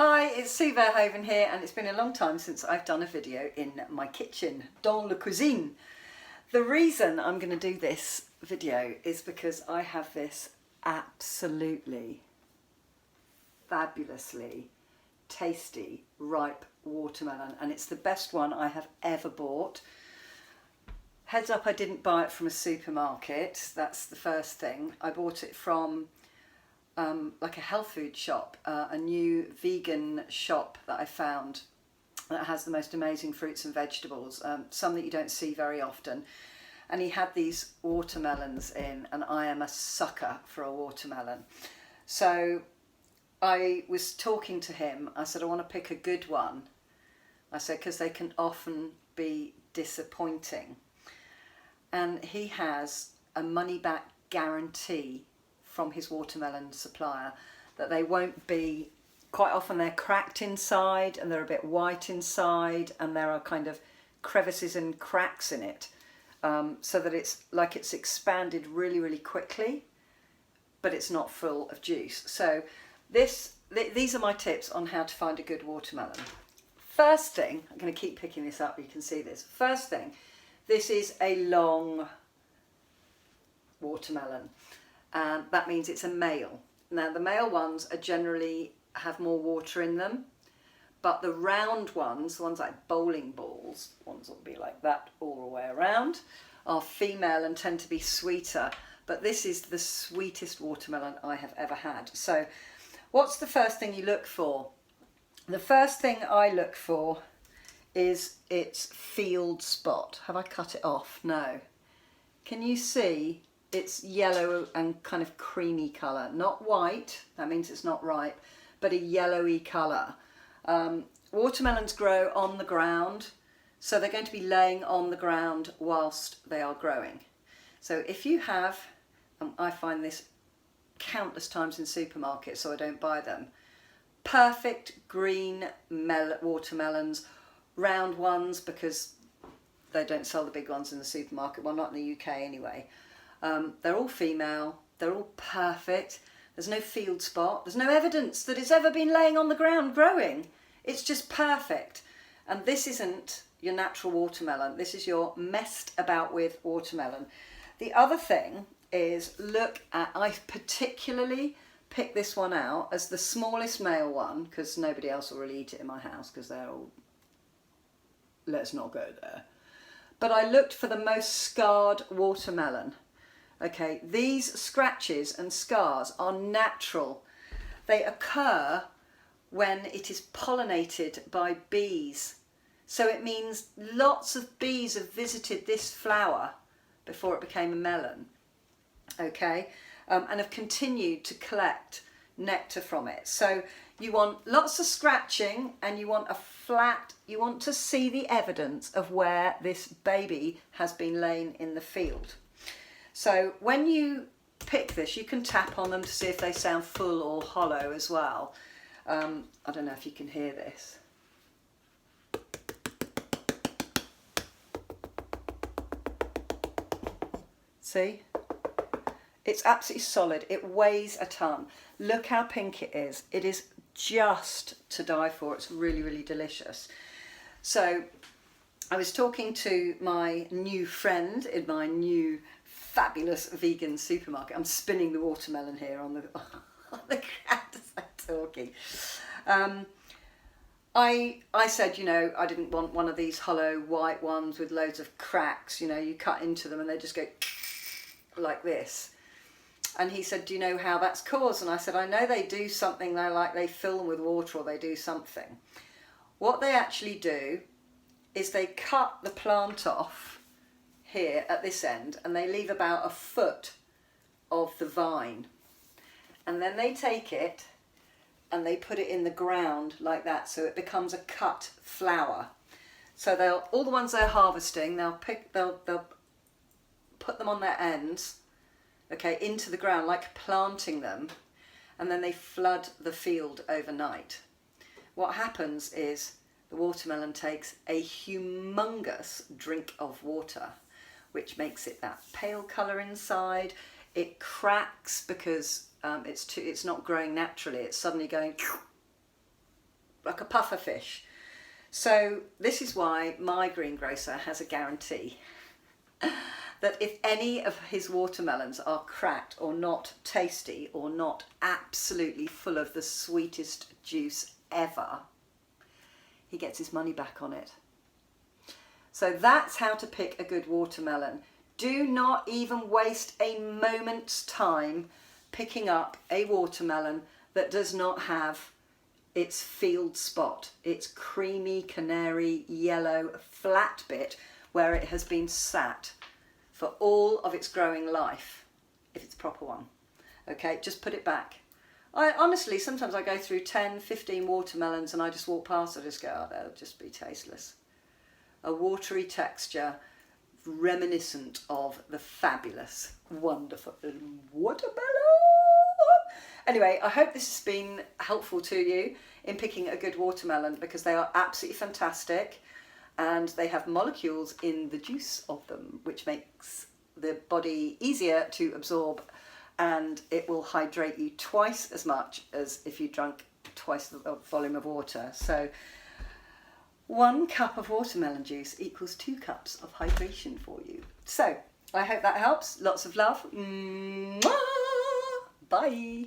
Hi, it's Sue Verhoeven here, and it's been a long time since I've done a video in my kitchen, dans la cuisine. The reason I'm going to do this video is because I have this absolutely fabulously tasty ripe watermelon, and it's the best one I have ever bought. Heads up, I didn't buy it from a supermarket, that's the first thing. I bought it from like a health food shop, a new vegan shop that I found that has the most amazing fruits and vegetables, some that you don't see very often. And he had these watermelons in, and I am a sucker for a watermelon. So I was talking to him, I said I want to pick a good one. I said because they can often be disappointing. And he has a money back guarantee from his watermelon supplier that they won't be, quite often they're cracked inside and they're a bit white inside and there are kind of crevices and cracks in it, so that it's like it's expanded really quickly, but it's not full of juice. So these are my tips on how to find a good watermelon. First thing, I'm going to keep picking this up, you can see this. First thing, this is a long watermelon. And that means it's a male. Now the male ones are generally have more water in them, but the round ones, the ones like bowling balls, ones that will be like that all the way around, are female and tend to be sweeter. But this is the sweetest watermelon I have ever had. So what's the first thing you look for? The first thing I look for is its field spot. Have I cut it off? No. Can you see? It's yellow and kind of creamy colour, not white, that means it's not ripe, but a yellowy colour. Watermelons grow on the ground, so they're going to be laying on the ground whilst they are growing. So if you have, I find this countless times in supermarkets so I don't buy them, perfect green watermelons, round ones because they don't sell the big ones in the supermarket, well not in the UK anyway. They're all female, they're all perfect, there's no field spot, there's no evidence that it's ever been laying on the ground growing. It's just perfect. And this isn't your natural watermelon, this is your messed about with watermelon. The other thing is look at, I particularly picked this one out as the smallest male one because nobody else will really eat it in my house because they're all, let's not go there. But I looked for the most scarred watermelon. Okay, these scratches and scars are natural. They occur when it is pollinated by bees. So it means lots of bees have visited this flower before it became a melon. Okay, and have continued to collect nectar from it. So you want lots of scratching and you want a flat, you want to see the evidence of where this baby has been laying in the field. So when you pick this, you can tap on them to see if they sound full or hollow as well. I don't know if you can hear this. See? It's absolutely solid. It weighs a ton. Look how pink it is. It is just to die for. It's really delicious. So I was talking to my new friend in my new fabulous vegan supermarket. I'm spinning the watermelon here on the ground as I'm talking. I said, you know, I didn't want one of these hollow white ones with loads of cracks. You know, you cut into them and they just go like this. And he said, do you know how that's caused? And I said, I know they do something, they fill them with water or they do something. What they actually do is they cut the plant off here at this end and they leave about a foot of the vine. And then they take it and they put it in the ground like that so it becomes a cut flower. So all the ones they're harvesting, they'll put them on their ends, okay, into the ground like planting them, and then they flood the field overnight. What happens is the watermelon takes a humongous drink of water, which makes it that pale colour inside. It cracks because it's not growing naturally. It's suddenly going like a puffer fish. So this is why my greengrocer has a guarantee that if any of his watermelons are cracked or not tasty or not absolutely full of the sweetest juice ever, he gets his money back on it. So that's how to pick a good watermelon. Do not even waste a moment's time picking up a watermelon that does not have its field spot, its creamy canary yellow flat bit where it has been sat for all of its growing life, if it's a proper one. Okay, just put it back. I honestly, sometimes I go through 10, 15 watermelons and I just walk past and just go, oh, they'll just be tasteless. A watery texture reminiscent of the fabulous, wonderful watermelon. Anyway, I hope this has been helpful to you in picking a good watermelon, because they are absolutely fantastic and they have molecules in the juice of them which makes the body easier to absorb, and it will hydrate you twice as much as if you drank twice the volume of water. So 1 cup of watermelon juice equals 2 cups of hydration for you. So I hope that helps. Lots of love. Mwah! Bye.